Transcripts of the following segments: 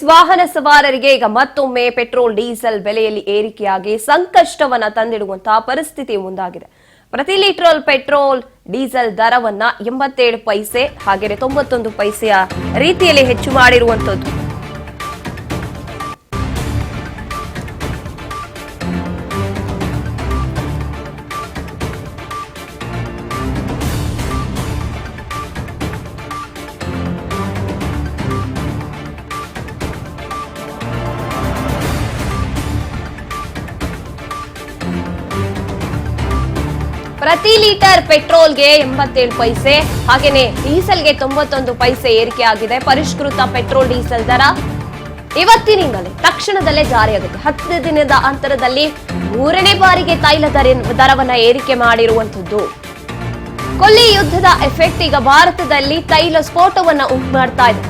ವಾಹನ ಸವಾರರಿಗೆ ಈಗ ಮತ್ತೊಮ್ಮೆ ಪೆಟ್ರೋಲ್ ಡೀಸೆಲ್ ಬೆಲೆಯಲ್ಲಿ ಏರಿಕೆಯಾಗಿ ಸಂಕಷ್ಟವನ್ನ ತಂದಿಡುವಂತಹ ಪರಿಸ್ಥಿತಿ ಮುಂದಾಗಿದೆ. ಪ್ರತಿ ಲೀಟರ್ ಪೆಟ್ರೋಲ್ ಡೀಸೆಲ್ ದರವನ್ನ 87 ಪೈಸೆ ಹಾಗೆಯೇ 91 ಪೈಸೆಯ ರೀತಿಯಲ್ಲಿ ಹೆಚ್ಚು ಮಾಡಿರುವಂತದ್ದು. ಪ್ರತಿ ಲೀಟರ್ ಪೆಟ್ರೋಲ್ಗೆ 87 ಪೈಸೆ ಹಾಗೇನೆ ಡೀಸೆಲ್ಗೆ 91 ಪೈಸೆ ಏರಿಕೆ ಆಗಿದೆ. ಪರಿಷ್ಕೃತ ಪೆಟ್ರೋಲ್ ಡೀಸೆಲ್ ದರ ಇವತ್ತಿನಿಂದಲೇ ತಕ್ಷಣದಲ್ಲೇ ಜಾರಿಯಾಗುತ್ತೆ. 10 ದಿನದ ಅಂತರದಲ್ಲಿ 3ನೇ ಬಾರಿಗೆ ತೈಲ ದರವನ್ನ ಏರಿಕೆ ಮಾಡಿರುವಂತದ್ದು. ಕೊಲ್ಲಿ ಯುದ್ಧದ ಎಫೆಕ್ಟ್ ಈಗ ಭಾರತದಲ್ಲಿ ತೈಲ ಸ್ಫೋಟವನ್ನ ಉಂಟು ಮಾಡ್ತಾ ಇದೆ.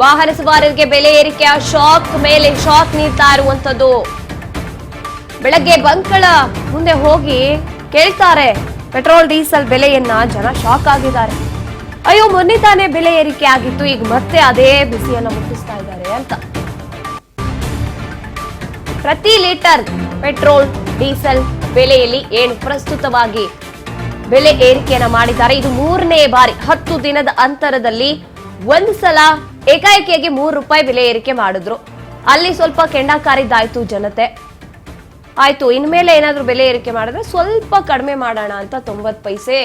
ವಾಹನ ಸವಾರರಿಗೆ ಬೆಲೆ ಏರಿಕೆಯ ಶಾಕ್ ಮೇಲೆ ಶಾಕ್ ನೀಡ್ತಾ ಇರುವಂತದ್ದು. ಬೆಳಗ್ಗೆ ಬಂಕ್ಗಳ ಮುಂದೆ ಹೋಗಿ ಕೇಳ್ತಾರೆ ಪೆಟ್ರೋಲ್ ಡೀಸೆಲ್ ಬೆಲೆಯನ್ನ, ಜನ ಶಾಕ್ ಆಗಿದ್ದಾರೆ. ಅಯ್ಯೋ, ಮೊನ್ನೆ ತಾನೇ ಬೆಲೆ ಏರಿಕೆ ಆಗಿತ್ತು, ಈಗ ಮತ್ತೆ ಅದೇ ಬಿಸಿಯನ್ನ ಮುಟ್ಟಿಸ್ತಾ ಇದ್ದಾರೆ ಅಂತ. ಪ್ರತಿ ಲೀಟರ್ ಪೆಟ್ರೋಲ್ ಡೀಸೆಲ್ ಬೆಲೆಯಲ್ಲಿ ಏನು ಪ್ರಸ್ತುತವಾಗಿ ಬೆಲೆ ಏರಿಕೆಯನ್ನ ಮಾಡಿದ್ದಾರೆ. ಇದು 3ನೇ ಬಾರಿ 10 ದಿನದ ಅಂತರದಲ್ಲಿ ಒಂದು ಸಲ ಏಕಾಏಕಿಯಾಗಿ ₹3 ಬೆಲೆ ಏರಿಕೆ ಮಾಡಿದ್ರು. ಅಲ್ಲಿ ಸ್ವಲ್ಪ ಕೆಂಡಕಾರಿದ್ದಾಯ್ತು ಜನತೆ. ಆಯ್ತು, ಇನ್ಮೇಲೆ ಏನಾದ್ರೂ ಬೆಲೆ ಏರಿಕೆ ಮಾಡಿದ್ರೆ ಸ್ವಲ್ಪ ಕಡಿಮೆ ಮಾಡೋಣ ಅಂತ 90 ಪೈಸೆ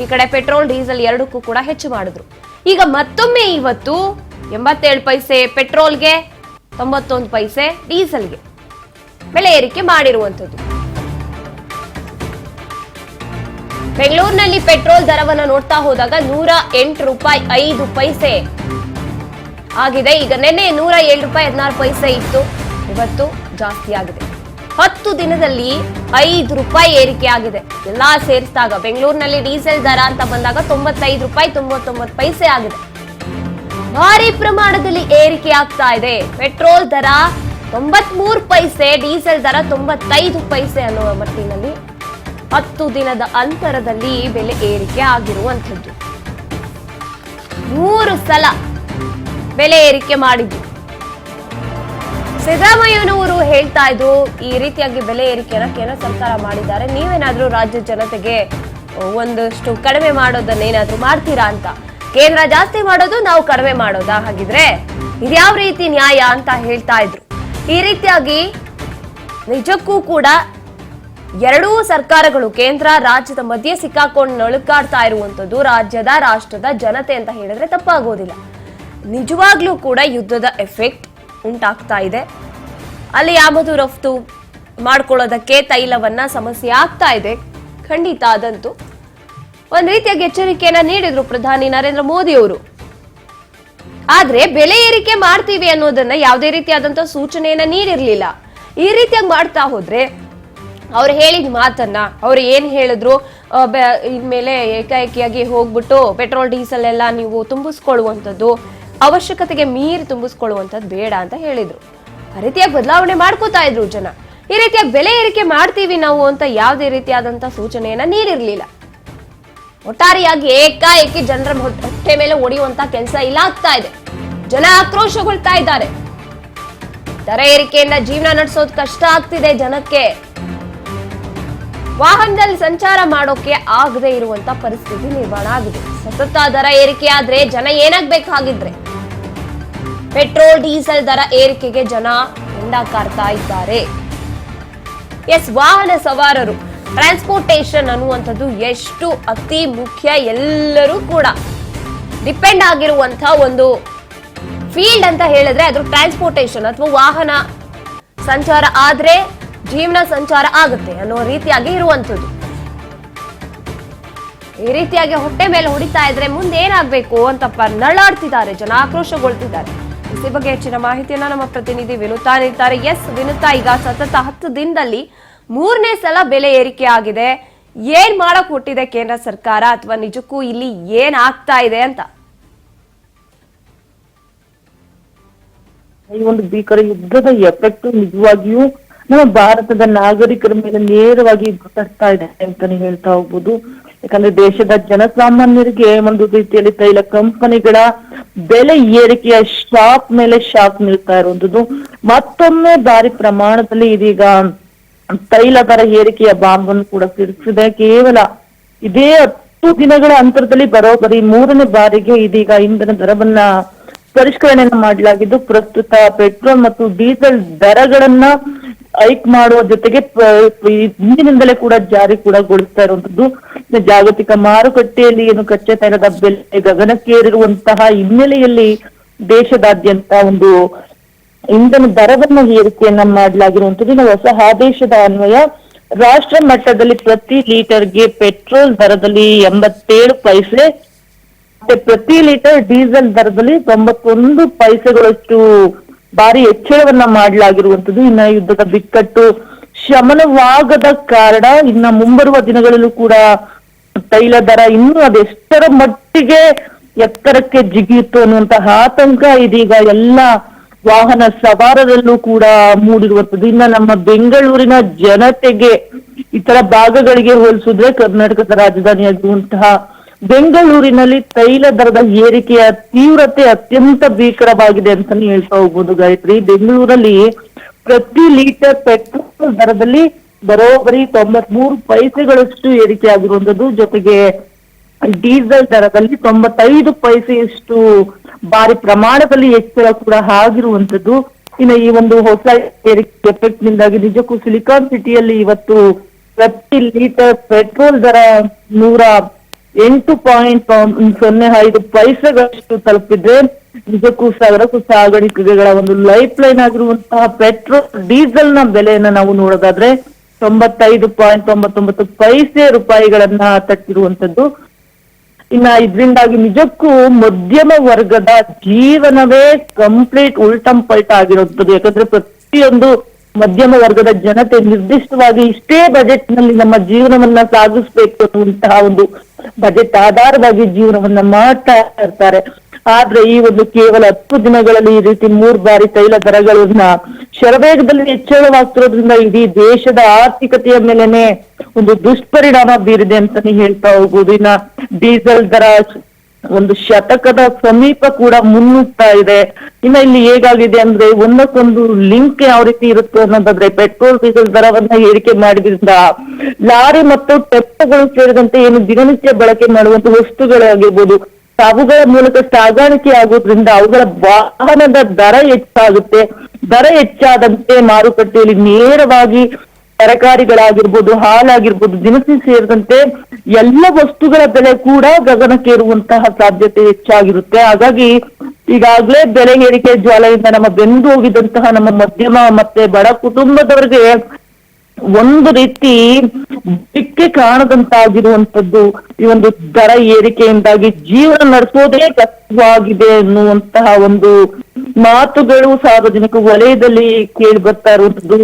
ಈ ಕಡೆ ಪೆಟ್ರೋಲ್ ಡೀಸೆಲ್ ಎರಡಕ್ಕೂ ಕೂಡ ಹೆಚ್ಚು ಮಾಡಿದ್ರು. ಈಗ ಮತ್ತೊಮ್ಮೆ ಇವತ್ತು 87 ಪೈಸೆ ಪೆಟ್ರೋಲ್ಗೆ, 91 ಪೈಸೆ ಡೀಸೆಲ್ಗೆ ಬೆಲೆ ಏರಿಕೆ ಮಾಡಿರುವಂತದ್ದು. ಬೆಂಗಳೂರಿನಲ್ಲಿ ಪೆಟ್ರೋಲ್ ದರವನ್ನ ನೋಡ್ತಾ ಹೋದಾಗ ₹108.05 ಆಗಿದೆ. ಈಗ ನಿನ್ನೆ ₹107.16 ಇತ್ತು, ಇವತ್ತು ಜಾಸ್ತಿ ಆಗಿದೆ. 10 ದಿನದಲ್ಲಿ ₹5 ಏರಿಕೆ ಆಗಿದೆ. ಎಲ್ಲಾ ಸೇರಿಸಿದಾಗ ಬೆಂಗಳೂರಿನಲ್ಲಿ ಡೀಸೆಲ್ ದರ ಅಂತ ಬಂದಾಗ ₹95.99 ಆಗಿದೆ. ಭಾರಿ ಪ್ರಮಾಣದಲ್ಲಿ ಏರಿಕೆ ಆಗ್ತಾ ಇದೆ. ಪೆಟ್ರೋಲ್ ದರ 93 ಪೈಸೆ, ಡೀಸೆಲ್ ದರ 95 ಪೈಸೆ ಅನ್ನುವ ಮಟ್ಟಿನಲ್ಲಿ 10 ದಿನದ ಅಂತರದಲ್ಲಿ ಬೆಲೆ ಏರಿಕೆ ಆಗಿರುವಂಥದ್ದು. 3 ಸಲ ಬೆಲೆ ಏರಿಕೆ ಮಾಡಿದ್ದು. ಸಿದ್ದರಾಮಯ್ಯನವರು ಹೇಳ್ತಾ ಇದ್ರು, ಈ ರೀತಿಯಾಗಿ ಬೆಲೆ ಏರಿಕೆಯನ್ನ ಕೇಂದ್ರ ಸರ್ಕಾರ ಮಾಡಿದ್ದಾರೆ, ನೀವೇನಾದ್ರೂ ರಾಜ್ಯ ಜನತೆಗೆ ಒಂದಷ್ಟು ಕಡಿಮೆ ಮಾಡೋದನ್ನೇನಾದ್ರೂ ಮಾಡ್ತೀರಾ ಅಂತ. ಕೇಂದ್ರ ಜಾಸ್ತಿ ಮಾಡೋದು, ನಾವು ಕಡಿಮೆ ಮಾಡೋದಾ? ಹಾಗಿದ್ರೆ ಇದ್ಯಾವ ರೀತಿ ನ್ಯಾಯ ಅಂತ ಹೇಳ್ತಾ ಇದ್ರು. ಈ ರೀತಿಯಾಗಿ ನಿಜಕ್ಕೂ ಕೂಡ ಎರಡೂ ಸರ್ಕಾರಗಳು ಕೇಂದ್ರ ರಾಜ್ಯದ ಮಧ್ಯೆ ಸಿಕ್ಕಾಕೊಂಡು ನಳುಕಾಡ್ತಾ ಇರುವಂತದ್ದು ರಾಜ್ಯದ ರಾಷ್ಟ್ರದ ಜನತೆ ಅಂತ ಹೇಳಿದ್ರೆ ತಪ್ಪಾಗೋದಿಲ್ಲ. ನಿಜವಾಗ್ಲೂ ಕೂಡ ಯುದ್ಧದ ಎಫೆಕ್ಟ್ ಉಂಟಾಗ್ತಾ ಇದೆ. ಅಲ್ಲಿ ಆಮದು ರಫ್ತು ಮಾಡ್ಕೊಳ್ಳೋದಕ್ಕೆ ತೈಲವನ್ನ ಸಮಸ್ಯೆ ಆಗ್ತಾ ಇದೆ. ಖಂಡಿತ ಅದಂತೂ ಒಂದ್ ರೀತಿಯಾಗಿ ಎಚ್ಚರಿಕೆಯನ್ನ ನೀಡಿದ್ರು ಪ್ರಧಾನಿ ನರೇಂದ್ರ ಮೋದಿ ಅವರು. ಆದ್ರೆ ಬೆಲೆ ಏರಿಕೆ ಮಾಡ್ತೀವಿ ಅನ್ನೋದನ್ನ ಯಾವುದೇ ರೀತಿಯಾದಂತ ಸೂಚನೆಯನ್ನ ನೀಡಿರ್ಲಿಲ್ಲ. ಈ ರೀತಿಯಾಗಿ ಮಾಡ್ತಾ ಹೋದ್ರೆ ಅವ್ರು ಹೇಳಿದ ಮಾತನ್ನ ಅವ್ರು ಏನ್ ಹೇಳಿದ್ರು, ಇನ್ಮೇಲೆ ಏಕಾಏಕಿಯಾಗಿ ಹೋಗ್ಬಿಟ್ಟು ಪೆಟ್ರೋಲ್ ಡೀಸೆಲ್ ಎಲ್ಲ ನೀವು ತುಂಬಿಸ್ಕೊಳ್ಳುವಂಥದ್ದು, ಅವಶ್ಯಕತೆಗೆ ಮೀರಿ ತುಂಬಿಸ್ಕೊಳ್ಳುವಂಥದ್ದು ಬೇಡ ಅಂತ ಹೇಳಿದ್ರು. ಆ ರೀತಿಯಾಗಿ ಬದಲಾವಣೆ ಮಾಡ್ಕೋತಾ ಇದ್ರು ಜನ. ಈ ರೀತಿಯಾಗಿ ಬೆಲೆ ಏರಿಕೆ ಮಾಡ್ತೀವಿ ನಾವು ಅಂತ ಯಾವುದೇ ರೀತಿಯಾದಂತ ಸೂಚನೆಯನ್ನ ನೀಡಿರ್ಲಿಲ್ಲ. ಒಟ್ಟಾರೆಯಾಗಿ ಏಕಾಏಕಿ ಜನರ ಹೊಟ್ಟೆ ಮೇಲೆ ಹೊಡೆಯುವಂತ ಕೆಲಸ ಇಲ್ಲ ಆಗ್ತಾ ಇದೆ. ಜನ ಆಕ್ರೋಶಗೊಳ್ತಾ ಇದ್ದಾರೆ. ದರ ಏರಿಕೆಯಿಂದ ಜೀವನ ನಡೆಸೋದು ಕಷ್ಟ ಆಗ್ತಿದೆ ಜನಕ್ಕೆ. ವಾಹನದಲ್ಲಿ ಸಂಚಾರ ಮಾಡೋಕೆ ಆಗದೆ ಇರುವಂತ ಪರಿಸ್ಥಿತಿ ನಿರ್ಮಾಣ ಆಗಿದೆ. ಸತತ ದರ ಏರಿಕೆ ಆದ್ರೆ ಜನ ಏನಾಗ್ಬೇಕಾಗಿದ್ರೆ ಪೆಟ್ರೋಲ್ ಡೀಸೆಲ್ ದರ ಏರಿಕೆಗೆ ಜನ ಕೆಂಡಕಾರ್ತಾ ಇದ್ದಾರೆ. ವಾಹನ ಸವಾರರು ಟ್ರಾನ್ಸ್ಪೋರ್ಟೇಷನ್ ಅನ್ನುವಂಥದ್ದು ಎಷ್ಟು ಅತಿ ಮುಖ್ಯ. ಎಲ್ಲರೂ ಕೂಡ ಡಿಪೆಂಡ್ ಆಗಿರುವಂತ ಒಂದು ಫೀಲ್ಡ್ ಅಂತ ಹೇಳಿದ್ರೆ ಅದು ಟ್ರಾನ್ಸ್ಪೋರ್ಟೇಷನ್ ಅಥವಾ ವಾಹನ ಸಂಚಾರ ಆದ್ರೆ ಜೀವನ ಸಂಚಾರ ಆಗುತ್ತೆ ಅನ್ನೋ ರೀತಿಯಾಗಿ ಇರುವಂಥದ್ದು. ಈ ರೀತಿಯಾಗಿ ಹೊಟ್ಟೆ ಮೇಲೆ ಹೊಡಿತಾ ಇದ್ರೆ ಮುಂದೆ ಏನಾಗ್ಬೇಕು ಅಂತ ನಳ್ಳಾಡ್ತಿದ್ದಾರೆ ಜನ, ಆಕ್ರೋಶಗೊಳ್ತಿದ್ದಾರೆ. ಈ ಬಗ್ಗೆ ಹೆಚ್ಚಿನ ಮಾಹಿತಿಯನ್ನ ನಮ್ಮ ಪ್ರತಿನಿಧಿ ವಿನುತಾ ನೀಡ್ತಾರೆ. ವಿನುತಾ, ಈಗ ಸತತ 10 ದಿನದಲ್ಲಿ 3ನೇ ಸಲ ಬೆಲೆ ಏರಿಕೆ ಆಗಿದೆ. ಏನ್ ಮಾಡಕ್ ಹುಟ್ಟಿದೆ ಕೇಂದ್ರ ಸರ್ಕಾರ, ಅಥವಾ ನಿಜಕ್ಕೂ ಇಲ್ಲಿ ಏನ್ ಆಗ್ತಾ ಇದೆ ಅಂತ? ಈ ಒಂದು ಭೀಕರ ಯುದ್ಧದ ಎಫೆಕ್ಟ್ ನಿಜವಾಗಿಯೂ ನಮ್ಮ ಭಾರತದ ನಾಗರಿಕರ ಮೇಲೆ ನೇರವಾಗಿ ಗೊತ್ತಾಗ್ತಾ ಇದೆ ಅಂತಾನೆ ಹೇಳ್ತಾ ಹೋಗ್ಬೋದು. ಯಾಕಂದ್ರೆ ದೇಶದ ಜನಸಾಮಾನ್ಯರಿಗೆ ಒಂದು ರೀತಿಯಲ್ಲಿ ತೈಲ ಕಂಪನಿಗಳ ಬೆಲೆ ಏರಿಕೆಯ ಶಾಕ್ ಮೇಲೆ ಶಾಕ್ ನೀಡ್ತಾ ಇರುವಂತದ್ದು. ಮತ್ತೊಮ್ಮೆ ಭಾರಿ ಪ್ರಮಾಣದಲ್ಲಿ ಇದೀಗ ತೈಲ ದರ ಏರಿಕೆಯ ಬಾಂಬ್ ಅನ್ನು ಕೂಡ ಸಿಡಿಸಿದೆ. ಕೇವಲ ಇದೇ 10 ದಿನಗಳ ಅಂತರದಲ್ಲಿ ಬರೋಬ್ಬರಿ 3ನೇ ಬಾರಿಗೆ ಇದೀಗ ಇಂಧನ ದರವನ್ನ ಪರಿಷ್ಕರಣೆಯನ್ನ ಮಾಡಲಾಗಿದ್ದು, ಪ್ರಸ್ತುತ ಪೆಟ್ರೋಲ್ ಮತ್ತು ಡೀಸೆಲ್ ದರಗಳನ್ನ ಹೈಕ್ ಮಾಡುವ ಜೊತೆಗೆ ಇಂದಿನಿಂದಲೇ ಕೂಡ ಜಾರಿ ಕೂಡ ಗೊಳಿಸ್ತಾ ಇರುವಂತದ್ದು. ಜಾಗತಿಕ ಮಾರುಕಟ್ಟೆಯಲ್ಲಿ ಏನು ಕಚ್ಚಾ ತೈಲದ ಬೆಲೆ ಗಗನಕ್ಕೇರಿರುವಂತಹ ಹಿನ್ನೆಲೆಯಲ್ಲಿ ದೇಶದಾದ್ಯಂತ ಒಂದು ಇಂಧನ ದರವನ್ನ ಏರಿಕೆಯನ್ನ ಮಾಡಲಾಗಿರುವಂತದ್ದು. ಇನ್ನು ಹೊಸ ಆದೇಶದ ಅನ್ವಯ ರಾಷ್ಟ್ರ ಮಟ್ಟದಲ್ಲಿ ಪ್ರತಿ ಲೀಟರ್ಗೆ ಪೆಟ್ರೋಲ್ ದರದಲ್ಲಿ 87 ಪೈಸೆ, ಮತ್ತೆ ಪ್ರತಿ ಲೀಟರ್ ಡೀಸೆಲ್ ದರದಲ್ಲಿ 91 ಪೈಸೆಗಳಷ್ಟು ಭಾರಿ ಹೆಚ್ಚಳವನ್ನ ಮಾಡಲಾಗಿರುವಂತದ್ದು. ಇನ್ನ ಯುದ್ಧದ ಬಿಕ್ಕಟ್ಟು ಶಮನವಾಗದ ಕಾರಣ ಇನ್ನ ಮುಂಬರುವ ದಿನಗಳಲ್ಲೂ ಕೂಡ ತೈಲ ದರ ಇನ್ನೂ ಅದೆಷ್ಟರ ಮಟ್ಟಿಗೆ ಎತ್ತರಕ್ಕೆ ಜಿಗಿಯಿತು ಅನ್ನುವಂತಹ ಆತಂಕ ಇದೀಗ ಎಲ್ಲ ವಾಹನ ಸವಾರರಲ್ಲೂ ಕೂಡ ಮೂಡಿರುವಂತದ್ದು. ಇನ್ನ ನಮ್ಮ ಬೆಂಗಳೂರಿನ ಜನತೆಗೆ ಇತರ ಭಾಗಗಳಿಗೆ ಹೋಲಿಸಿದ್ರೆ ಕರ್ನಾಟಕದ ರಾಜಧಾನಿಯಾಗಿರುವಂತಹ ಬೆಂಗಳೂರಿನಲ್ಲಿ ತೈಲ ದರದ ಏರಿಕೆಯ ತೀವ್ರತೆ ಅತ್ಯಂತ ಭೀಕರವಾಗಿದೆ ಅಂತಾನೆ ಹೇಳ್ತಾ ಹೋಗ್ಬೋದು ಗಾಯತ್ರಿ. ಬೆಂಗಳೂರಲ್ಲಿ ಪ್ರತಿ ಲೀಟರ್ ಪೆಟ್ರೋಲ್ ದರದಲ್ಲಿ ಬರೋಬ್ಬರಿ 93 ಪೈಸೆಗಳಷ್ಟು ಏರಿಕೆ ಆಗಿರುವಂತದ್ದು. ಜೊತೆಗೆ ಡೀಸೆಲ್ ದರದಲ್ಲಿ 95 ಪೈಸೆಯಷ್ಟು ಭಾರಿ ಪ್ರಮಾಣದಲ್ಲಿ ಹೆಚ್ಚಳ ಕೂಡ ಆಗಿರುವಂತದ್ದು. ಇನ್ನು ಈ ಒಂದು ಹೊಸ ಏರಿಕೆ ಎಫೆಕ್ಟ್ ನಿಂದಾಗಿ ನಿಜಕ್ಕೂ ಸಿಲಿಕಾನ್ ಸಿಟಿಯಲ್ಲಿ ಇವತ್ತು ಪ್ರತಿ ಲೀಟರ್ ಪೆಟ್ರೋಲ್ ದರ 108.05 ಪೈಸೆಗಳಷ್ಟು ತಲುಪಿದ್ರೆ ನಿಜಕ್ಕೂ ಸರಕು ಸಾಗಾಣಿಕೆಗಳ ಒಂದು ಲೈಫ್ ಲೈನ್ ಆಗಿರುವಂತಹ ಪೆಟ್ರೋಲ್ ಡೀಸೆಲ್ ನ ಬೆಲೆಯನ್ನ ನಾವು ನೋಡೋದಾದ್ರೆ 95.99 ಪೈಸೆ ರೂಪಾಯಿಗಳನ್ನ ತಟ್ಟಿರುವಂತದ್ದು. ಇನ್ನ ಇದರಿಂದಾಗಿ ನಿಜಕ್ಕೂ ಮಧ್ಯಮ ವರ್ಗದ ಜೀವನವೇ ಕಂಪ್ಲೀಟ್ ಉಲ್ಟಂ ಪಲ್ಟ ಆಗಿರುತ್ತದೆ. ಯಾಕಂದ್ರೆ ಪ್ರತಿಯೊಂದು ಮಧ್ಯಮ ವರ್ಗದ ಜನತೆ ನಿರ್ದಿಷ್ಟವಾಗಿ ಇಷ್ಟೇ ಬಜೆಟ್ ನಲ್ಲಿ ನಮ್ಮ ಜೀವನವನ್ನ ಸಾಗಿಸ್ಬೇಕು ಅನ್ನುವಂತಹ ಒಂದು ಬಜೆಟ್ ಆಧಾರವಾಗಿ ಜೀವನವನ್ನ ಮಾಡ್ತಾ ಇರ್ತಾರೆ. ಆದ್ರೆ ಈ ಒಂದು ಕೇವಲ 10 ದಿನಗಳಲ್ಲಿ ಈ ರೀತಿ 3 ಬಾರಿ ತೈಲ ದರಗಳನ್ನ ಶರವೇಗದಲ್ಲಿ ಹೆಚ್ಚಳವಾಗ್ತಿರೋದ್ರಿಂದ ಇಡೀ ದೇಶದ ಆರ್ಥಿಕತೆಯ ಮೇಲೆನೆ ಒಂದು ದುಷ್ಪರಿಣಾಮ ಬೀರಿದೆ ಅಂತಾನೆ ಹೇಳ್ತಾ ಹೋಗ್ಬೋದು. ಇನ್ನ ಡೀಸೆಲ್ ದರ ಒಂದು ಶತಕದ ಸಮೀಪ ಕೂಡ ಮುನ್ನುಗ್ತಾ ಇದೆ. ಇನ್ನ ಇಲ್ಲಿ ಹೇಗಾಗಿದೆ ಅಂದ್ರೆ ಒಂದಕ್ಕೊಂದು ಲಿಂಕ್ ಯಾವ ರೀತಿ ಇರುತ್ತೆ ಅನ್ನೋದಾದ್ರೆ ಪೆಟ್ರೋಲ್ ಡೀಸೆಲ್ ದರವನ್ನ ಏರಿಕೆ ಮಾಡಿದ್ರಿಂದ ಲಾರಿ ಮತ್ತು ಟೆಂಪೋಗಳು ಸೇರಿದಂತೆ ಏನು ದಿನನಿತ್ಯ ಬಳಕೆ ಮಾಡುವಂತ ವಸ್ತುಗಳಾಗಿರ್ಬೋದು ಅವುಗಳ ಮೂಲಕ ಸಾಗಾಣಿಕೆ ಆಗೋದ್ರಿಂದ ಅವುಗಳ ವಾಹನದ ದರ ಹೆಚ್ಚಾಗುತ್ತೆ. ದರ ಹೆಚ್ಚಾದಂತೆ ಮಾರುಕಟ್ಟೆಯಲ್ಲಿ ನೇರವಾಗಿ ತರಕಾರಿಗಳಾಗಿರ್ಬೋದು, ಹಾಲಾಗಿರ್ಬೋದು, ದಿನಸಿ ಸೇರಿದಂತೆ ಎಲ್ಲ ವಸ್ತುಗಳ ಬೆಲೆ ಕೂಡ ಗಗನಕ್ಕೇರುವಂತಹ ಸಾಧ್ಯತೆ ಹೆಚ್ಚಾಗಿರುತ್ತೆ. ಹಾಗಾಗಿ ಈಗಾಗಲೇ ಬೆಲೆ ಏರಿಕೆ ಜ್ವಾಲೆಯಿಂದ ನಮ್ಮ ಬೆಂದು ಹೋಗಿದಂತಹ ನಮ್ಮ ಮಧ್ಯಮ ಮತ್ತೆ ಬಡ ಕುಟುಂಬದವರಿಗೆ ಒಂದು ರೀತಿ ದಿಕ್ಕೆ ಕಾಣದಂತಾಗಿರುವಂತದ್ದು ಈ ಒಂದು ದರ ಏರಿಕೆಯಿಂದಾಗಿ ಜೀವನ ನಡೆಸೋದೇ ಕಷ್ಟವಾಗಿದೆ ಅನ್ನುವಂತಹ ಒಂದು ಮಾತುಗಳು ಸಾರ್ವಜನಿಕ ವಲಯದಲ್ಲಿ ಕೇಳಿ ಬರ್ತಾ ಇರುವಂತದ್ದು.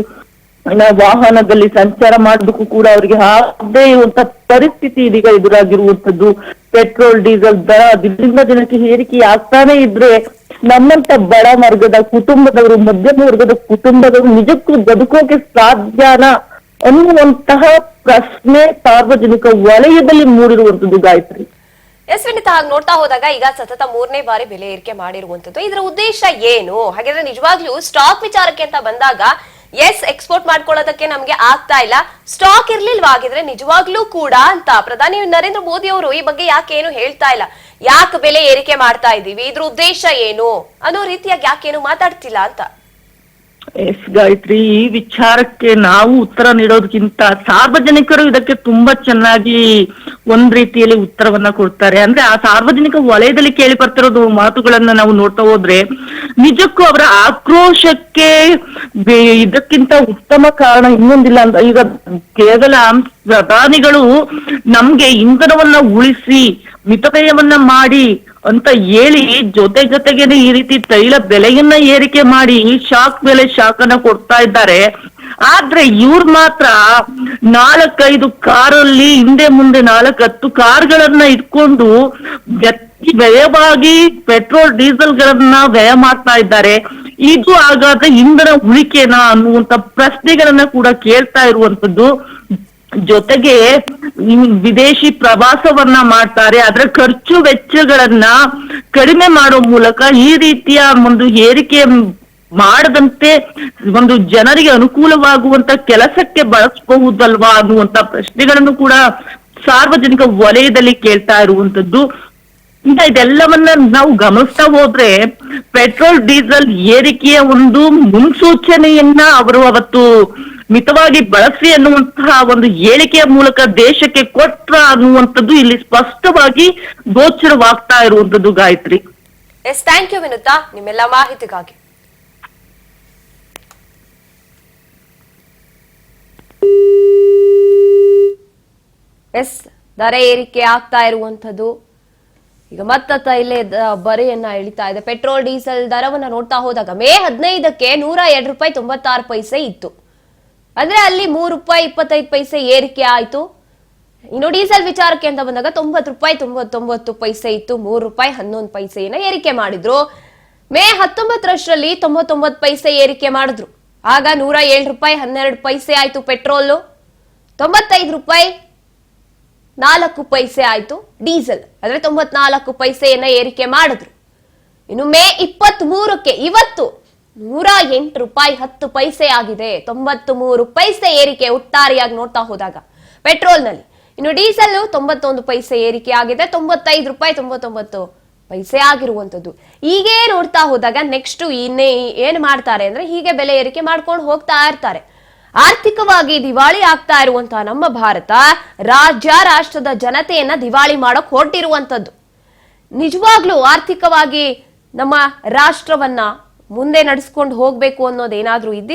ವಾಹನದಲ್ಲಿ ಸಂಚಾರ ಮಾಡೋದಕ್ಕೂ ಕೂಡ ಅವರಿಗೆ ಆಗದೇ ಇರುವಂತಹ ಪರಿಸ್ಥಿತಿ ಇದೀಗ ಎದುರಾಗಿರುವಂತದ್ದು. ಪೆಟ್ರೋಲ್ ಡೀಸೆಲ್ ದರ ದಿನದಿಂದ ದಿನಕ್ಕೆ ಏರಿಕೆ ಆಗ್ತಾನೆ ಇದ್ರೆ ನಮ್ಮಂತ ಬಡ ವರ್ಗದ ಕುಟುಂಬದವರು, ಮಧ್ಯಮ ವರ್ಗದ ಕುಟುಂಬದವರು ನಿಜಕ್ಕೂ ಬದುಕೋಕೆ ಸಾಧ್ಯನಾ ಅನ್ನುವಂತಹ ಪ್ರಶ್ನೆ ಸಾರ್ವಜನಿಕ ವಲಯದಲ್ಲಿ ಮೂಡಿರುವಂತದ್ದು ಗಾಯತ್ರಿ. ಎಸ್ ವಿನಿತ, ಹಾಗೆ ನೋಡ್ತಾ ಹೋದಾಗ ಈಗ ಸತತ 3ನೇ ಬಾರಿ ಬೆಲೆ ಏರಿಕೆ ಮಾಡಿರುವಂತದ್ದು, ಇದರ ಉದ್ದೇಶ ಏನು? ಹಾಗಾದ್ರೆ ನಿಜವಾಗ್ಲೂ ಸ್ಟಾಕ್ ವಿಚಾರಕ್ಕೆ ಅಂತ ಬಂದಾಗ ಎಸ್ ಎಕ್ಸ್ಪೋರ್ಟ್ ಮಾಡ್ಕೊಳ್ಳೋದಕ್ಕೆ ನಮ್ಗೆ ಆಗ್ತಾ ಇಲ್ಲ, ಸ್ಟಾಕ್ ಇರ್ಲಿಲ್ವಾಗಿದ್ರೆ ನಿಜವಾಗ್ಲೂ ಕೂಡ ಅಂತ ಪ್ರಧಾನಿ ನರೇಂದ್ರ ಮೋದಿ ಅವರು ಈ ಬಗ್ಗೆ ಯಾಕೆ ಏನು ಹೇಳ್ತಾ ಇಲ್ಲ? ಯಾಕೆ ಬೆಲೆ ಏರಿಕೆ ಮಾಡ್ತಾ ಇದೀವಿ, ಇದ್ರ ಉದ್ದೇಶ ಏನು ಅನ್ನೋ ರೀತಿಯಾಗಿ ಯಾಕೇನು ಮಾತಾಡ್ತಿಲ್ಲ ಅಂತ. ಎಸ್ ಗಾಯತ್ರಿ, ಈ ವಿಚಾರಕ್ಕೆ ನಾವು ಉತ್ತರ ನೀಡೋದಕ್ಕಿಂತ ಸಾರ್ವಜನಿಕರು ಇದಕ್ಕೆ ತುಂಬಾ ಚೆನ್ನಾಗಿ ಒಂದ್ ರೀತಿಯಲ್ಲಿ ಉತ್ತರವನ್ನ ಕೊಡ್ತಾರೆ. ಅಂದ್ರೆ ಆ ಸಾರ್ವಜನಿಕ ವಲಯದಲ್ಲಿ ಕೇಳಿ ಬರ್ತಿರೋದು ಮಾತುಗಳನ್ನ ನಾವು ನೋಡ್ತಾ ಹೋದ್ರೆ ನಿಜಕ್ಕೂ ಅವರ ಆಕ್ರೋಶಕ್ಕೆ ಇದಕ್ಕಿಂತ ಉತ್ತಮ ಕಾರಣ ಇನ್ನೊಂದಿಲ್ಲ ಅಂತ. ಈಗ ಕೇವಲ ಪ್ರಧಾನಿಗಳು ನಮ್ಗೆ ಇಂಧನವನ್ನ ಉಳಿಸಿ ಮಿತವ್ಯಯವನ್ನ ಮಾಡಿ ಅಂತ ಹೇಳಿ ಜೊತೆಗೇನೆ ಈ ರೀತಿ ತೈಲ ಬೆಲೆಯನ್ನ ಏರಿಕೆ ಮಾಡಿ ಶಾಕ್ ಮೇಲೆ ಶಾಕನ್ನ ಕೊಡ್ತಾ ಇದ್ದಾರೆ. ಆದ್ರೆ ಇವ್ರು ಮಾತ್ರ 4-5 ಕಾರಲ್ಲಿ ಹಿಂದೆ ಮುಂದೆ 4-10 ಕಾರ್ಗಳನ್ನ ಇಟ್ಕೊಂಡು ವ್ಯಯವಾಗಿ ಪೆಟ್ರೋಲ್ ಡೀಸೆಲ್ ಗಳನ್ನ ವ್ಯಯ ಮಾಡ್ತಾ ಇದ್ದಾರೆ. ಇದು ಹಾಗಾದ್ರೆ ಇಂಧನ ಉಳಿಕೆನಾ ಅನ್ನುವಂತ ಪ್ರಶ್ನೆಗಳನ್ನ ಕೂಡ ಕೇಳ್ತಾ ಇರುವಂತದ್ದು. ಜೊತೆಗೆ ವಿದೇಶಿ ಪ್ರವಾಸವನ್ನ ಮಾಡ್ತಾರೆ. ಅದರ ಖರ್ಚು ವೆಚ್ಚಗಳನ್ನ ಕಡಿಮೆ ಮಾಡೋ ಮೂಲಕ ಈ ರೀತಿಯ ಒಂದು ಏರಿಕೆ ಮಾಡದಂತೆ ಒಂದು ಜನರಿಗೆ ಅನುಕೂಲವಾಗುವಂತ ಕೆಲಸಕ್ಕೆ ಬಳಸಬಹುದಲ್ವಾ ಅನ್ನುವಂತ ಪ್ರಶ್ನೆಗಳನ್ನು ಕೂಡ ಸಾರ್ವಜನಿಕ ವಲಯದಲ್ಲಿ ಕೇಳ್ತಾ ಇರುವಂತದ್ದು. ಈಗ ಇದೆಲ್ಲವನ್ನ ನಾವು ಗಮನಿಸ್ತಾ ಹೋದ್ರೆ ಪೆಟ್ರೋಲ್ ಡೀಸೆಲ್ ಏರಿಕೆಯ ಒಂದು ಮುನ್ಸೂಚನೆಯನ್ನ ಅವರು ಅವತ್ತು ಮಿತವಾಗಿ ಬಳಸಿ ಅನ್ನುವಂತಹ ಒಂದು ಹೇಳಿಕೆಯ ಮೂಲಕ ದೇಶಕ್ಕೆ ಕೊಟ್ರ ಅನ್ನುವಂಥದ್ದು ಇಲ್ಲಿ ಸ್ಪಷ್ಟವಾಗಿ ಗೋಚರವಾಗ್ತಾ ಇರುವಂತದ್ದು. Gayatri, yes, thank you Vinutha ನಿಮ್ಮೆಲ್ಲ ಮಾಹಿತಿಗಾಗಿ. ಎಸ್, ದರ ಏರಿಕೆ ಆಗ್ತಾ ಇರುವಂತದ್ದು ಈಗ ಮತ್ತ ತೈಲ ಬರೆಯನ್ನ ಇಳಿತಾ ಇದೆ. ಪೆಟ್ರೋಲ್ ಡೀಸೆಲ್ ದರವನ್ನ ನೋಡ್ತಾ ಹೋದಾಗ ಮೇ 15ಕ್ಕೆ 102 ರೂಪಾಯಿ 96 ಪೈಸೆ ಇತ್ತು. ಅಂದ್ರೆ ಅಲ್ಲಿ 3 ರೂಪಾಯಿ 25 ಪೈಸೆ ಏರಿಕೆ ಆಯ್ತು. ಇನ್ನು ಡೀಸೆಲ್ ವಿಚಾರಕ್ಕೆ ಅಂತ ಬಂದಾಗ 90 ರೂಪಾಯಿ 99 ಪೈಸೆ ಇತ್ತು. 3 ರೂಪಾಯಿ 11 ಪೈಸೆಯನ್ನ ಏರಿಕೆ ಮಾಡಿದ್ರು. ಮೇ 19ರಷ್ಟರಲ್ಲಿ 99 ಪೈಸೆ ಏರಿಕೆ ಮಾಡಿದ್ರು. ಆಗ 107 ರೂಪಾಯಿ 12 ಪೈಸೆ ಆಯ್ತು ಪೆಟ್ರೋಲ್. 95 ರೂಪಾಯಿ 4 ಪೈಸೆ ಆಯ್ತು ಡೀಸೆಲ್. ಅಂದ್ರೆ 94 ಪೈಸೆಯನ್ನ ಏರಿಕೆ ಮಾಡಿದ್ರು. ಇನ್ನು ಮೇ 23ಕ್ಕೆ ಇವತ್ತು 108 ರೂಪಾಯಿ 10 ಪೈಸೆ ಆಗಿದೆ. 93 ಪೈಸೆ ಏರಿಕೆ ಒಟ್ಟಾರೆಯಾಗಿ ನೋಡ್ತಾ ಹೋದಾಗ ಪೆಟ್ರೋಲ್ ನಲ್ಲಿ. ಇನ್ನು ಡೀಸೆಲ್ 91 ಪೈಸೆ ಏರಿಕೆ ಆಗಿದೆ. 95 ರೂಪಾಯಿ 99 ಪೈಸೆ ಆಗಿರುವಂತದ್ದು. ಹೀಗೆ ನೋಡ್ತಾ ಹೋದಾಗ ನೆಕ್ಸ್ಟ್ ಇನ್ನೇ ಏನ್ ಮಾಡ್ತಾರೆ ಅಂದ್ರೆ ಹೀಗೆ ಬೆಲೆ ಏರಿಕೆ ಮಾಡ್ಕೊಂಡು ಹೋಗ್ತಾ ಇರ್ತಾರೆ. ಆರ್ಥಿಕವಾಗಿ ದಿವಾಳಿ ಆಗ್ತಾ ಇರುವಂತಹ ನಮ್ಮ ಭಾರತ ರಾಷ್ಟ್ರದ ಜನತೆಯನ್ನ ದಿವಾಳಿ ಮಾಡಕ್ ಹೊರಟಿರುವಂತದ್ದು. ನಿಜವಾಗ್ಲೂ ಆರ್ಥಿಕವಾಗಿ ನಮ್ಮ ರಾಷ್ಟ್ರವನ್ನ ಮುಂದೆ ನಡೆಸ್ಕೊಂಡು ಹೋಗ್ಬೇಕು ಅನ್ನೋದೇನಾದ್ರೂ ಇದ್ದಿದ್ರೆ